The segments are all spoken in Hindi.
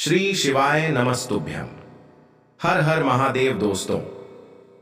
श्री शिवाय नमस्तुभ्यम। हर हर महादेव। दोस्तों,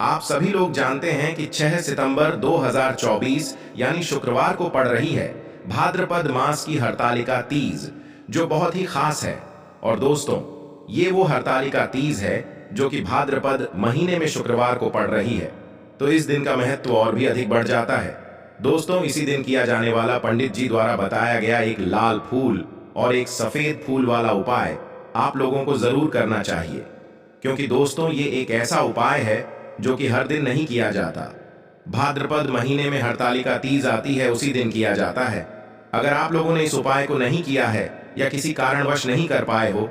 आप सभी लोग जानते हैं कि 6 सितंबर 2024 यानी शुक्रवार को पड़ रही है भाद्रपद मास की हरतालिका तीज, जो बहुत ही खास है। और दोस्तों, ये वो हरतालिका तीज है जो कि भाद्रपद महीने में शुक्रवार को पड़ रही है, तो इस दिन का महत्व और भी अधिक बढ़ जाता है। दोस्तों, इसी दिन किया जाने वाला पंडित जी द्वारा बताया गया एक लाल फूल और एक सफेद फूल वाला उपाय आप लोगों को जरूर करना चाहिए, क्योंकि दोस्तों ये एक ऐसा उपाय है जो कि हर दिन नहीं किया जाता। भाद्रपद महीने में हरतालिका तीज आती है, उसी दिन किया जाता है। अगर आप लोगों ने इस उपाय को नहीं किया है या किसी कारणवश नहीं कर पाए हो,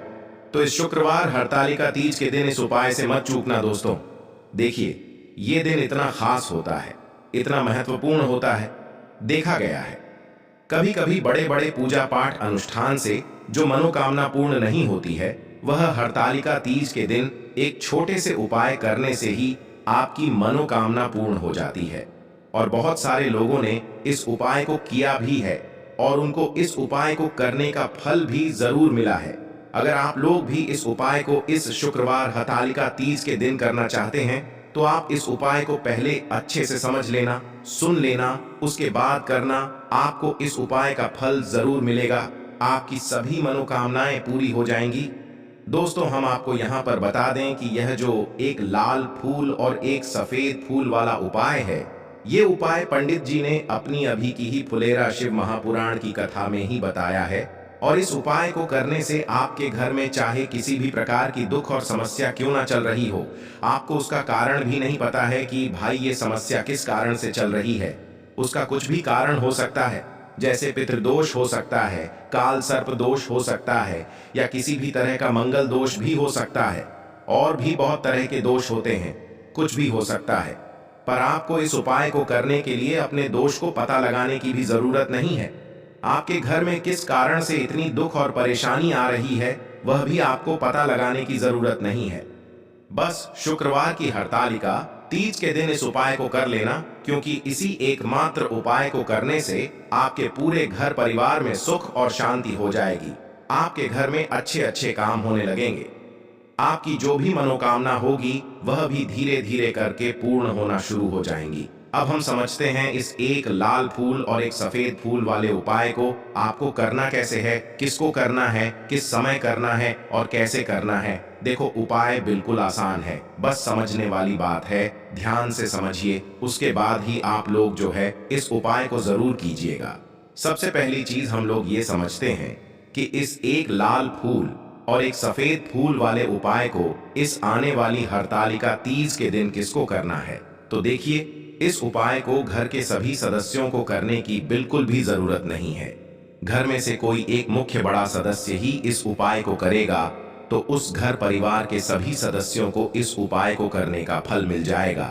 तो इस शुक्रवार हरतालिका तीज के दिन इस उपाय से मत चूकना। दोस्तों देखिए, ये दिन इतना खास होता है, इतना महत्वपूर्ण होता है। देखा गया है कभी कभी बड़े बड़े पूजा पाठ अनुष्ठान से जो मनोकामना पूर्ण नहीं होती है, वह हरतालिका तीज के दिन एक छोटे से उपाय करने से ही आपकी मनोकामना पूर्ण हो जाती है। और बहुत सारे लोगों ने इस उपाय को किया भी है और उनको इस उपाय को करने का फल भी जरूर मिला है। अगर आप लोग भी इस उपाय को इस शुक्रवार हरतालिका तीज के दिन करना चाहते हैं, तो आप इस उपाय को पहले अच्छे से समझ लेना, सुन लेना, उसके बाद करना। आपको इस उपाय का फल जरूर मिलेगा, आपकी सभी मनोकामनाएं पूरी हो जाएंगी। दोस्तों, हम आपको यहाँ पर बता दें कि यह जो एक लाल फूल और एक सफेद फूल वाला उपाय है, ये उपाय पंडित जी ने अपनी अभी की ही फुलेरा शिव महापुराण की कथा में ही बताया है। और इस उपाय को करने से आपके घर में चाहे किसी भी प्रकार की दुख और समस्या क्यों ना चल रही हो, आपको उसका कारण भी नहीं पता है कि भाई ये समस्या किस कारण से चल रही है। उसका कुछ भी कारण हो सकता है, जैसे पितृदोष हो सकता है, काल सर्प दोष हो सकता है, या किसी भी तरह का मंगल दोष भी हो सकता है। और भी बहुत तरह के दोष होते हैं, कुछ भी हो सकता है। पर आपको इस उपाय को करने के लिए अपने दोष को पता लगाने की भी जरूरत नहीं है। आपके घर में किस कारण से इतनी दुख और परेशानी आ रही है, वह भी आपको पता लगाने की जरूरत नहीं है। बस शुक्रवार की हरतालिका तीज के दिन इस उपाय को कर लेना, क्योंकि इसी एकमात्र उपाय को करने से आपके पूरे घर परिवार में सुख और शांति हो जाएगी। आपके घर में अच्छे अच्छे काम होने लगेंगे। आपकी जो भी मनोकामना होगी, वह भी धीरे धीरे करके पूर्ण होना शुरू हो जाएंगी। अब हम समझते हैं इस एक लाल फूल और एक सफेद फूल वाले उपाय को आपको करना कैसे है, किसको करना है, किस समय करना है और कैसे करना है। देखो, उपाय बिल्कुल आसान है, बस समझने वाली बात है। ध्यान से समझिए, उसके बाद ही आप लोग जो है इस उपाय को जरूर कीजिएगा। सबसे पहली चीज हम लोग ये समझते हैं कि इस एक लाल फूल और एक सफेद फूल वाले उपाय को इस आने वाली हरतालिका तीज के दिन किसको करना है। तो देखिए, इस उपाय को घर के सभी सदस्यों को करने की बिल्कुल भी जरूरत नहीं है। घर में से कोई एक मुख्य बड़ा सदस्य ही इस उपाय को करेगा, तो उस घर परिवार के सभी सदस्यों को इस उपाय को करने का फल मिल जाएगा।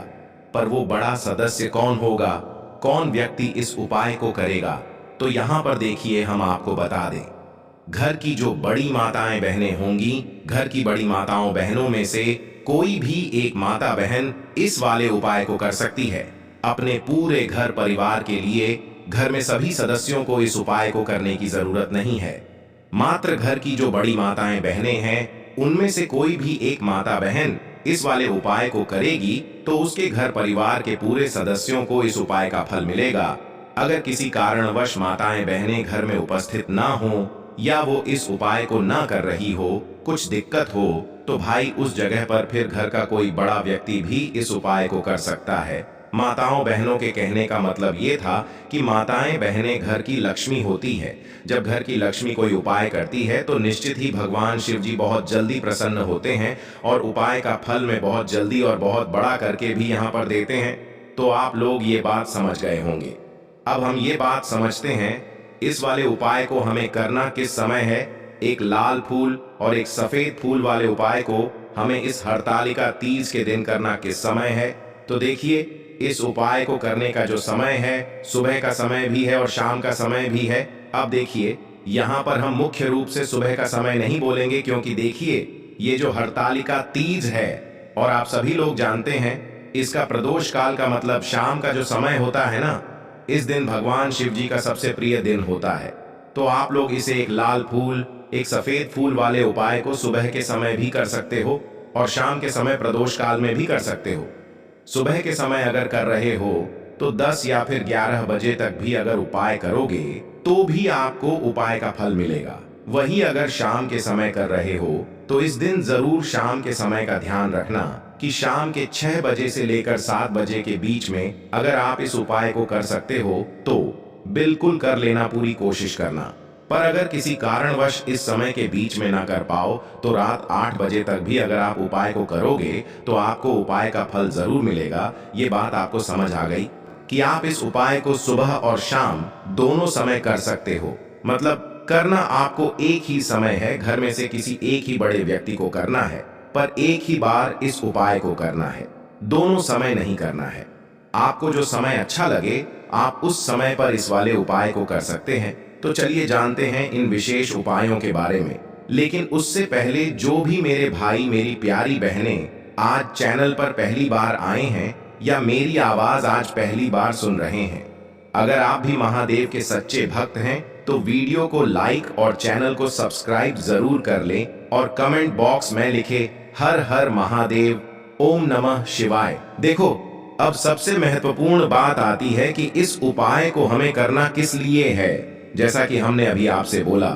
पर वो बड़ा सदस्य कौन होगा, कौन व्यक्ति इस उपाय को करेगा, तो यहाँ पर देखिए, हम आपको बता दें। घर की जो बड़ी माताएं बहनें होंगी, घर की बड़ी माताओं बहनों में से कोई भी एक माता बहन इस वाले उपाय को कर सकती है। अपने पूरे घर परिवार के लिए घर में सभी सदस्यों को इस उपाय को करने की जरूरत नहीं है। मात्र घर की जो बड़ी माताएं बहनें हैं, उनमें से कोई भी एक माता बहन इस वाले उपाय को करेगी, तो उसके घर परिवार के पूरे सदस्यों को इस उपाय का फल मिलेगा। अगर किसी कारणवश माताएं बहनें घर में उपस्थित ना हो या वो इस उपाय को ना कर रही हो, कुछ दिक्कत हो, तो भाई उस जगह पर फिर घर का कोई बड़ा व्यक्ति भी इस उपाय को कर सकता है। माताओं बहनों के कहने का मतलब ये था कि माताएं बहनें घर की लक्ष्मी होती है। जब घर की लक्ष्मी कोई उपाय करती है, तो निश्चित ही भगवान शिव जी बहुत जल्दी प्रसन्न होते हैं और उपाय का फल में बहुत जल्दी और बहुत बड़ा करके भी यहाँ पर देते हैं। तो आप लोग ये बात समझ गए होंगे। अब हम ये बात समझते हैं, इस वाले उपाय को हमें करना किस समय है। एक लाल फूल और एक सफेद फूल वाले उपाय को हमें इस हरतालिका तीज के दिन करना किस समय है। तो देखिए, इस उपाय को करने का जो समय है, सुबह का समय भी है और शाम का समय भी है। अब देखिए, यहाँ पर हम मुख्य रूप से सुबह का समय नहीं बोलेंगे, क्योंकि देखिए, ये जो हरतालिका तीज है और आप सभी लोग जानते हैं, इसका प्रदोष काल का मतलब शाम का जो समय होता है ना, इस दिन भगवान शिव जी का सबसे प्रिय दिन होता है। तो आप लोग इसे एक लाल फूल एक सफेद फूल वाले उपाय को सुबह के समय भी कर सकते हो और शाम के समय प्रदोष काल में भी कर सकते हो। सुबह के समय अगर कर रहे हो तो 10 या फिर 11 बजे तक भी अगर उपाय करोगे तो भी आपको उपाय का फल मिलेगा। वही अगर शाम के समय कर रहे हो तो इस दिन जरूर शाम के समय का ध्यान रखना कि शाम के 6 बजे से लेकर 7 बजे के बीच में अगर आप इस उपाय को कर सकते हो तो बिल्कुल कर लेना, पूरी कोशिश करना। पर अगर किसी कारणवश इस समय के बीच में ना कर पाओ तो रात 8 बजे तक भी अगर आप उपाय को करोगे तो आपको उपाय का फल जरूर मिलेगा। ये बात आपको समझ आ गई कि आप इस उपाय को सुबह और शाम दोनों समय कर सकते हो। मतलब करना आपको एक ही समय है, घर में से किसी एक ही बड़े व्यक्ति को करना है, पर एक ही बार इस उपाय को करना है, दोनों समय नहीं करना है। आपको जो समय अच्छा लगे आप उस समय पर इस वाले उपाय को कर सकते हैं। तो चलिए जानते हैं इन विशेष उपायों के बारे में। लेकिन उससे पहले जो भी मेरे भाई मेरी प्यारी बहनें आज चैनल पर पहली बार आए हैं या मेरी आवाज आज पहली बार सुन रहे हैं, अगर आप भी महादेव के सच्चे भक्त हैं तो वीडियो को लाइक और चैनल को सब्सक्राइब जरूर कर लें और कमेंट बॉक्स में लिखे हर हर महादेव, ओम नमः शिवाय। देखो, अब सबसे महत्वपूर्ण बात आती है कि इस उपाय को हमें करना किस लिए है। जैसा कि हमने अभी आपसे बोला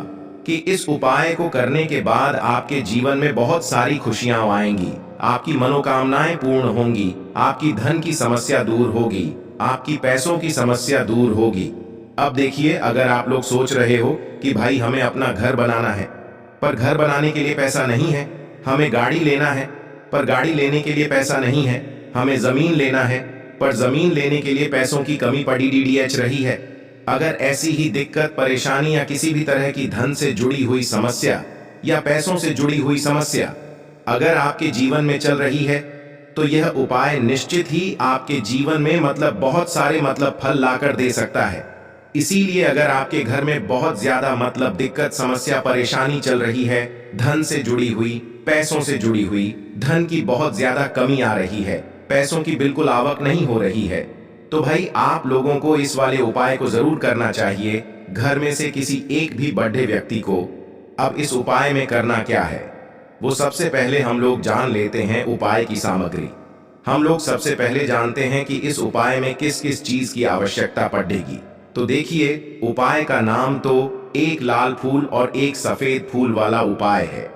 कि इस उपाय को करने के बाद आपके जीवन में बहुत सारी खुशियां आएंगी, आपकी मनोकामनाएं पूर्ण होंगी, आपकी धन की समस्या दूर होगी, आपकी पैसों की समस्या दूर होगी। अब देखिए, अगर आप लोग सोच रहे हो कि भाई हमें अपना घर बनाना है पर घर बनाने के लिए पैसा नहीं है, हमें गाड़ी लेना है पर गाड़ी लेने के लिए पैसा नहीं है, हमें जमीन लेना है पर जमीन लेने के लिए पैसों की कमी पड़ी डीडीएच रही है। अगर ऐसी ही दिक्कत, परेशानी या किसी भी तरह की धन से जुड़ी हुई समस्या या पैसों से जुड़ी हुई समस्या अगर आपके जीवन में चल रही है तो यह उपाय निश्चित ही आपके जीवन में बहुत सारे फल लाकर दे सकता है। इसीलिए अगर आपके घर में बहुत ज्यादा दिक्कत, समस्या, परेशानी चल रही है, धन से जुड़ी हुई, पैसों से जुड़ी हुई, धन की बहुत ज्यादा कमी आ रही है, पैसों की बिल्कुल आवक नहीं हो रही है, तो भाई आप लोगों को इस वाले उपाय को जरूर करना चाहिए, घर में से किसी एक भी बड़े व्यक्ति को। अब इस उपाय में करना क्या है, वो सबसे पहले हम लोग जान लेते हैं उपाय की सामग्री। हम लोग सबसे पहले जानते हैं कि इस उपाय में किस किस चीज की आवश्यकता पड़ेगी। तो देखिए, उपाय का नाम तो एक लाल फूल और एक सफेद फूल वाला उपाय है,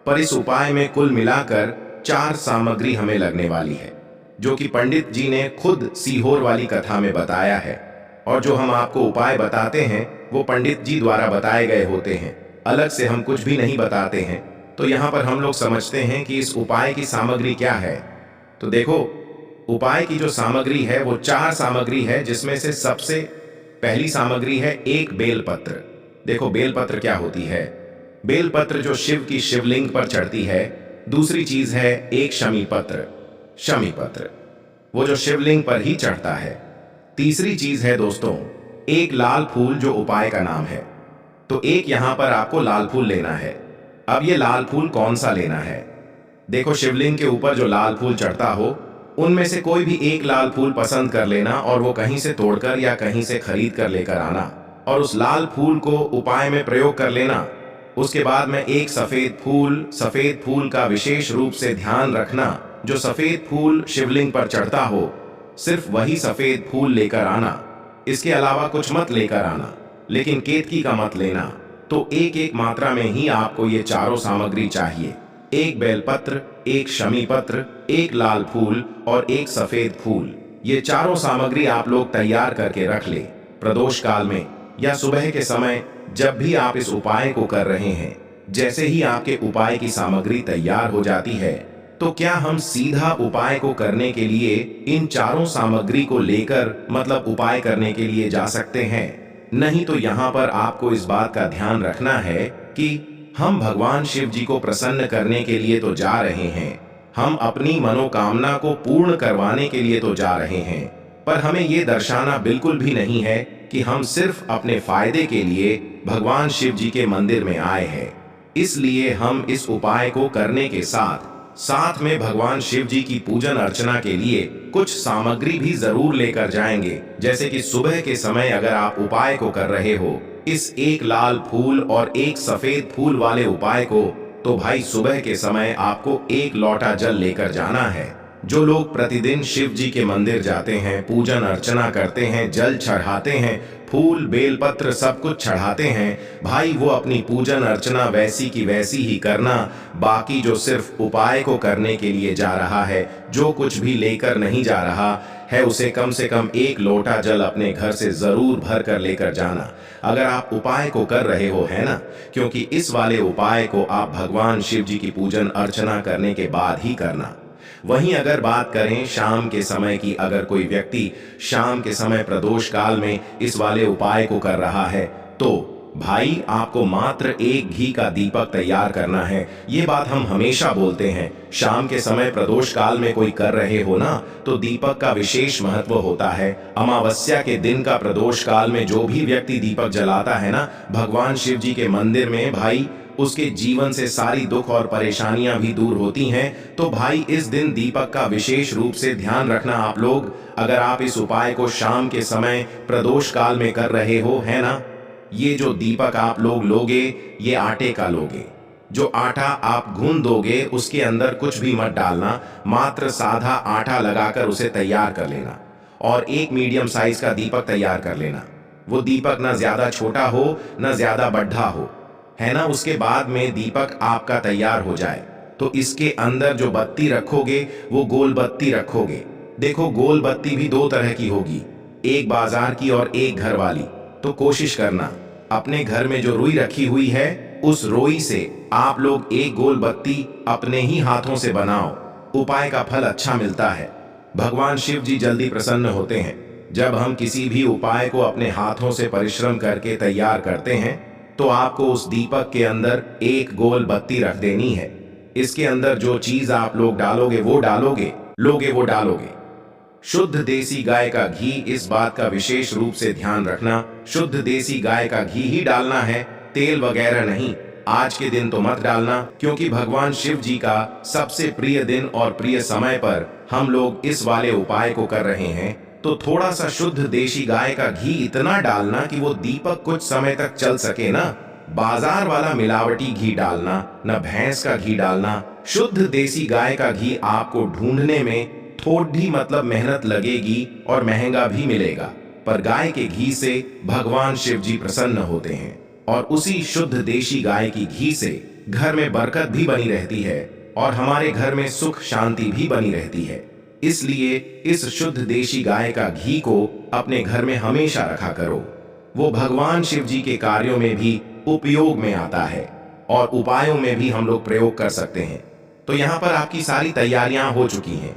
पर इस उपाय में कुल मिलाकर 4 सामग्री हमें लगने वाली है, जो कि पंडित जी ने खुद सीहोर वाली कथा में बताया है। और जो हम आपको उपाय बताते हैं वो पंडित जी द्वारा बताए गए होते हैं, अलग से हम कुछ भी नहीं बताते हैं। तो यहाँ पर हम लोग समझते हैं कि इस उपाय की सामग्री क्या है। तो देखो, उपाय की जो सामग्री है वो 4 सामग्री है, जिसमें से सबसे पहली सामग्री है एक बेलपत्र। देखो, बेलपत्र क्या होती है? बेलपत्र जो शिव की शिवलिंग पर चढ़ती है। दूसरी चीज है एक शमी पत्र, शमी पत्र वो जो शिवलिंग पर ही चढ़ता है। तीसरी चीज है दोस्तों एक लाल फूल, जो उपाय का नाम है। तो एक यहां पर आपको लाल फूल लेना है। अब ये लाल फूल कौन सा लेना है? देखो, शिवलिंग के ऊपर जो लाल फूल चढ़ता हो उनमें से कोई भी एक लाल फूल पसंद कर लेना और वो कहीं से तोड़कर या कहीं से खरीद कर लेकर आना और उस लाल फूल को उपाय में प्रयोग कर लेना। उसके बाद में एक सफेद फूल का विशेष रूप से ध्यान रखना। जो सफेद फूल शिवलिंग पर चढ़ता हो सिर्फ वही सफेद फूल लेकर आना, इसके अलावा कुछ मत लेकर आना, लेकिन केतकी का मत लेना। तो एक एक मात्रा में ही आपको ये चारों सामग्री चाहिए, एक बेलपत्र, एक शमी पत्र, एक लाल फूल और एक सफेद फूल। ये चारों सामग्री आप लोग तैयार करके रख ले। प्रदोष काल में या सुबह के समय जब भी आप इस उपाय को कर रहे हैं, जैसे ही आपके उपाय की सामग्री तैयार हो जाती है तो क्या हम सीधा उपाय को करने के लिए इन चारों सामग्री को लेकर उपाय करने के लिए जा सकते हैं? नहीं, तो यहाँ पर आपको इस बात का ध्यान रखना है कि हम भगवान शिव जी को प्रसन्न करने के लिए तो जा रहे हैं, हम अपनी मनोकामना को पूर्ण करवाने के लिए तो जा रहे हैं, पर हमें ये दर्शाना बिल्कुल भी नहीं है कि हम सिर्फ अपने फायदे के लिए भगवान शिव जी के मंदिर में आए हैं। इसलिए हम इस उपाय को करने के साथ में भगवान शिव जी की पूजन अर्चना के लिए कुछ सामग्री भी जरूर लेकर जाएंगे। जैसे कि सुबह के समय अगर आप उपाय को कर रहे हो इस एक लाल फूल और एक सफेद फूल वाले उपाय को तो भाई सुबह के समय आपको एक लोटा जल लेकर जाना है। जो लोग प्रतिदिन शिव जी के मंदिर जाते हैं, पूजन अर्चना करते हैं, जल चढ़ाते हैं, फूल बेलपत्र सब कुछ चढ़ाते हैं, भाई वो अपनी पूजन अर्चना वैसी की वैसी ही करना। बाकी जो सिर्फ उपाय को करने के लिए जा रहा है, जो कुछ भी लेकर नहीं जा रहा है, उसे कम से कम एक लोटा जल अपने घर से जरूर भर कर लेकर जाना। अगर आप उपाय को कर रहे हो, है ना, क्योंकि इस वाले उपाय को आप भगवान शिव जी की पूजन अर्चना करने के बाद ही करना। वहीं अगर बात करें शाम के समय की, अगर कोई व्यक्ति शाम के समय प्रदोष काल में इस वाले उपाय को कर रहा है, तो भाई आपको मात्र एक घी का दीपक तैयार करना है। ये बात हम हमेशा बोलते हैं, शाम के समय प्रदोष काल में कोई कर रहे हो ना, तो दीपक का विशेष महत्व होता है। अमावस्या के दिन का प्रदोष काल में जो भी व्यक्ति दीपक जलाता है ना भगवान शिव जी के मंदिर में, भाई उसके जीवन से सारी दुख और परेशानियां भी दूर होती हैं। तो भाई इस दिन दीपक का विशेष रूप से ध्यान रखना आप लोग। अगर आप इस उपाय को शाम के समय प्रदोष काल में कर रहे हो, है ना, ये जो दीपक आप लोग लोगे, ये आटे का लोगे। जो आटा आप गूंद दोगे उसके अंदर कुछ भी मत डालना, मात्र साधा आटा लगाकर उसे तैयार कर लेना और एक मीडियम साइज का दीपक तैयार कर लेना। वो दीपक ना ज्यादा छोटा हो ना ज्यादा बड़ा हो, है ना। उसके बाद में दीपक आपका तैयार हो जाए तो इसके अंदर जो बत्ती रखोगे वो गोल बत्ती रखोगे। देखो गोल बत्ती भी दो तरह की होगी, एक बाजार की और एक घर वाली। तो कोशिश करना अपने घर में जो रुई रखी हुई है उस रुई से आप लोग एक गोल बत्ती अपने ही हाथों से बनाओ। उपाय का फल अच्छा मिलता है, भगवान शिव जी जल्दी प्रसन्न होते हैं। जब हम किसी भी उपाय को अपने हाथों से परिश्रम करके तैयार करते हैं तो आपको उस दीपक के अंदर एक गोल बत्ती रख देनी है। इसके अंदर जो चीज आप लोग डालोगे वो डालोगे। शुद्ध देसी गाय का घी, इस बात का विशेष रूप से ध्यान रखना, शुद्ध देसी गाय का घी ही डालना है, तेल वगैरह नहीं। आज के दिन तो मत डालना, क्योंकि भगवान शिव जी का सबसे प्रिय दिन और प्रिय समय पर हम लोग इस वाले उपाय को कर रहे हैं। तो थोड़ा सा शुद्ध देसी गाय का घी इतना डालना कि वो दीपक कुछ समय तक चल सके ना। बाजार वाला मिलावटी घी डालना, न भैंस का घी डालना। शुद्ध देसी गाय का घी आपको ढूंढने में थोड़ी मतलब मेहनत लगेगी और महंगा भी मिलेगा, पर गाय के घी से भगवान शिव जी प्रसन्न होते हैं और उसी शुद्ध देसी गाय की घी से घर में बरकत भी बनी रहती है और हमारे घर में सुख शांति भी बनी रहती है। इसलिए इस शुद्ध देसी गाय का घी को अपने घर में हमेशा रखा करो। वो भगवान शिव जी के कार्यों में भी उपयोग में आता है और उपायों में भी हम लोग प्रयोग कर सकते हैं। तो यहाँ पर आपकी सारी तैयारियां हो चुकी हैं।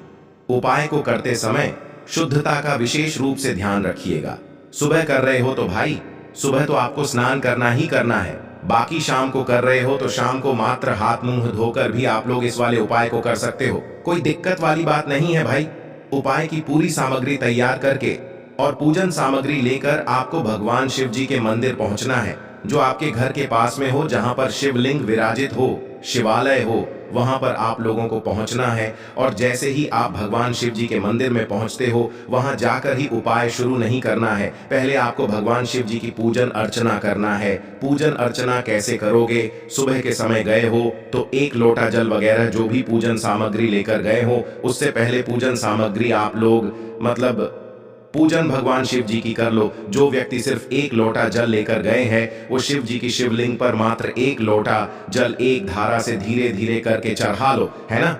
उपाय को करते समय शुद्धता का विशेष रूप से ध्यान रखिएगा। सुबह कर रहे हो तो भाई सुबह तो आपको स्नान करना ही करना है। बाकी शाम को कर रहे हो तो शाम को मात्र हाथ मुंह धोकर भी आप लोग इस वाले उपाय को कर सकते हो। कोई दिक्कत वाली बात नहीं है भाई। उपाय की पूरी सामग्री तैयार करके और पूजन सामग्री लेकर आपको भगवान शिव जी के मंदिर पहुंचना है, जो आपके घर के पास में हो, जहां पर शिवलिंग विराजित हो, शिवालय हो, वहां पर आप लोगों को पहुंचना है। और जैसे ही आप भगवान शिव जी के मंदिर में पहुंचते हो, वहां जाकर ही उपाय शुरू नहीं करना है। पहले आपको भगवान शिव जी की पूजन अर्चना करना है। पूजन अर्चना कैसे करोगे? सुबह के समय गए हो तो एक लोटा जल वगैरह जो भी पूजन सामग्री लेकर गए हो, उससे पहले पूजन सामग्री आप लोग मतलब पूजन भगवान शिव जी की कर लो। जो व्यक्ति सिर्फ एक लोटा जल लेकर गए हैं, वो शिव जी की शिवलिंग पर मात्र एक लोटा जल एक धारा से धीरे धीरे करके चढ़ा लो, है ना।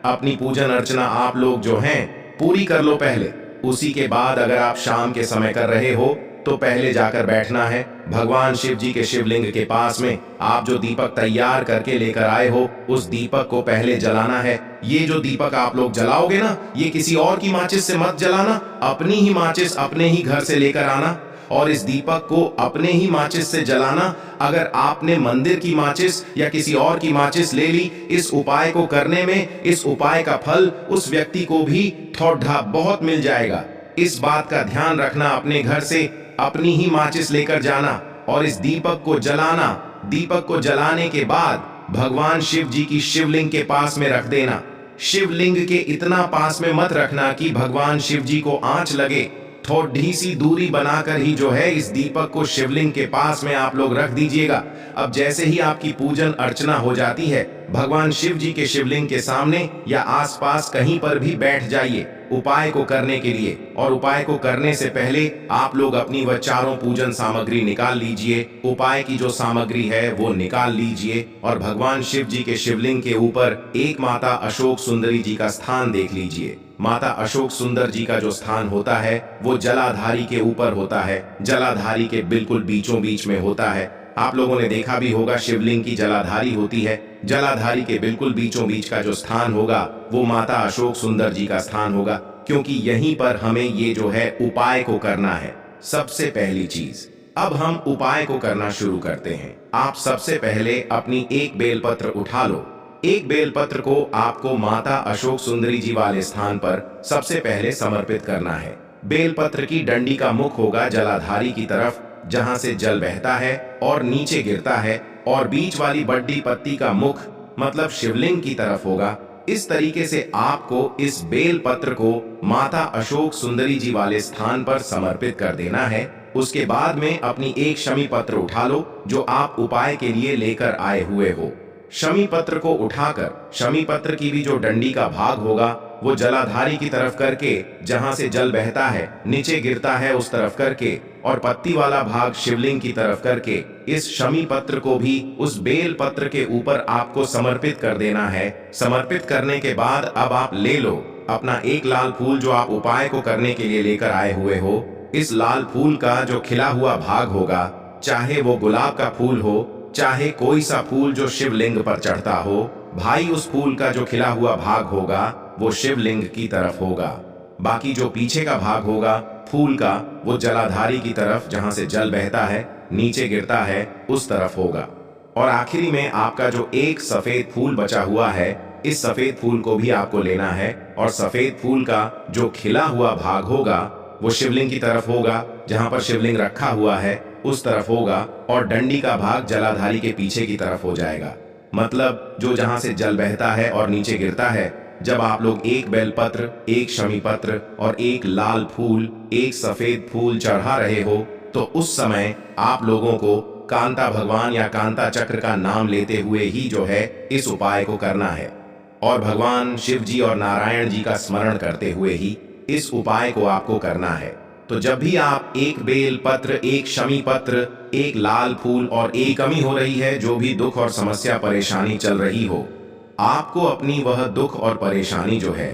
अपनी पूजन अर्चना आप लोग जो हैं पूरी कर लो पहले। उसी के बाद अगर आप शाम के समय कर रहे हो तो पहले जाकर बैठना है भगवान शिव जी के शिवलिंग के पास में। आप जो दीपक तैयार करके लेकर आए हो, उस दीपक को पहले जलाना है। ये जो दीपक आप लोग जलाओगे ना, ये किसी और की माचिस से मत जलाना, अपनी ही माचिस अपने ही घर से लेकर आना और इस दीपक को अपने ही माचिस से जलाना। अगर आपने मंदिर की माचिस या किसी और की माचिस ले ली, इस उपाय को करने में इस उपाय का फल उस व्यक्ति को भी थोड़ा बहुत मिल जाएगा। इस बात का ध्यान रखना, अपने घर से अपनी ही माचिस लेकर जाना और इस दीपक को जलाना। दीपक को जलाने के बाद भगवान शिव जी की शिवलिंग के पास में रख देना। शिवलिंग के इतना पास में मत रखना कि भगवान शिव जी को आंच लगे, थोड़ी सी दूरी बनाकर ही जो है इस दीपक को शिवलिंग के पास में आप लोग रख दीजिएगा। अब जैसे ही आपकी पूजन अर्चना हो जाती है, भगवान शिव जी के शिवलिंग के सामने या आसपास कहीं पर भी बैठ जाइए उपाय को करने के लिए। और उपाय को करने से पहले आप लोग अपनी वह चारों पूजन सामग्री निकाल लीजिए। उपाय की जो सामग्री है वो निकाल लीजिए और भगवान शिव जी के शिवलिंग के ऊपर एक माता अशोक सुंदरी जी का स्थान देख लीजिए। माता अशोक सुंदर जी का जो स्थान होता है वो जलाधारी के ऊपर होता है, जलाधारी के बिल्कुल बीचों बीच में होता है। आप लोगों ने देखा भी होगा शिवलिंग की जलाधारी होती है। जलाधारी के बिल्कुल बीचों बीच का जो स्थान होगा वो माता अशोक सुंदर जी का स्थान होगा, क्योंकि यहीं पर हमें ये जो है उपाय को करना है। सबसे पहली चीज, अब हम उपाय को करना शुरू करते हैं। आप सबसे पहले अपनी एक बेलपत्र उठा लो। एक बेलपत्र को आपको माता अशोक सुंदरी जी वाले स्थान पर सबसे पहले समर्पित करना है। बेलपत्र की डंडी का मुख होगा जलाधारी की तरफ, जहां से जल बहता है और नीचे गिरता है, और बीच वाली बड्डी पत्ती का मुख मतलब शिवलिंग की तरफ होगा। इस तरीके से आपको इस बेल पत्र को माता अशोक सुंदरी जी वाले स्थान पर समर्पित कर देना है। उसके बाद में अपनी एक शमी पत्र उठा लो जो आप उपाय के लिए लेकर आए हुए हो। शमी पत्र को उठाकर शमी पत्र की भी जो डंडी का भाग होगा वो जलाधारी की तरफ करके, जहां से जल बहता है नीचे गिरता है उस तरफ करके, और पत्ती वाला भाग शिवलिंग की तरफ करके इस शमी पत्र को भी उस बेल पत्र के ऊपर आपको समर्पित कर देना है। समर्पित करने के बाद अब आप ले लो अपना एक लाल फूल जो आप उपाय को करने के लिए लेकर आए हुए हो। इस लाल फूल का जो खिला हुआ भाग होगा, चाहे वो गुलाब का फूल हो, चाहे कोई सा फूल जो शिवलिंग पर चढ़ता हो, भाई उस फूल का जो खिला हुआ भाग होगा वो शिवलिंग की तरफ होगा। बाकी जो पीछे का भाग होगा फूल का वो जलाधारी की तरफ, जहां से जल बहता है नीचे गिरता है उस तरफ होगा। और आखिरी में आपका जो एक सफेद फूल बचा हुआ है, इस सफेद फूल को भी आपको लेना है, और सफेद फूल का जो खिला हुआ भाग होगा वो शिवलिंग की तरफ होगा, जहां पर शिवलिंग रखा हुआ है उस तरफ होगा, और डंडी का भाग जलाधारी के पीछे की तरफ हो जाएगा। मतलब जो जहां से जल बहता है और नीचे गिरता है। जब आप लोग एक बेलपत्र, एक शमी पत्र और एक लाल फूल, एक सफेद फूल चढ़ा रहे हो, तो उस समय आप लोगों को कांता भगवान या कांता चक्र का नाम लेते हुए ही जो है इस उपाय को करना है, और भगवान शिव जी और नारायण जी का स्मरण करते हुए ही इस उपाय को आपको करना है। तो जब भी आप एक बेल पत्र, एक शमी पत्र, एक लाल फूल और एक कमी हो रही है, जो भी दुख और समस्या परेशानी चल रही हो, आपको अपनी वह दुख और परेशानी जो है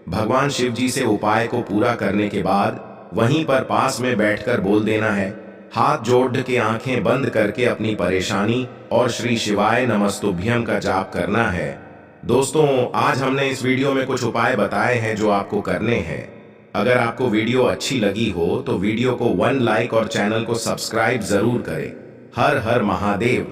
भगवान शिव जी से उपाय को पूरा करने के बाद वहीं पर पास में बैठकर बोल देना है। हाथ जोड़ के आंखें बंद करके अपनी परेशानी और श्री शिवाय नमस्तुभ्यम का जाप करना है। दोस्तों, आज हमने इस वीडियो में कुछ उपाय बताए हैं जो आपको करने हैं। अगर आपको वीडियो अच्छी लगी हो तो वीडियो को 1 लाइक और चैनल को सब्सक्राइब जरूर करें। हर हर महादेव।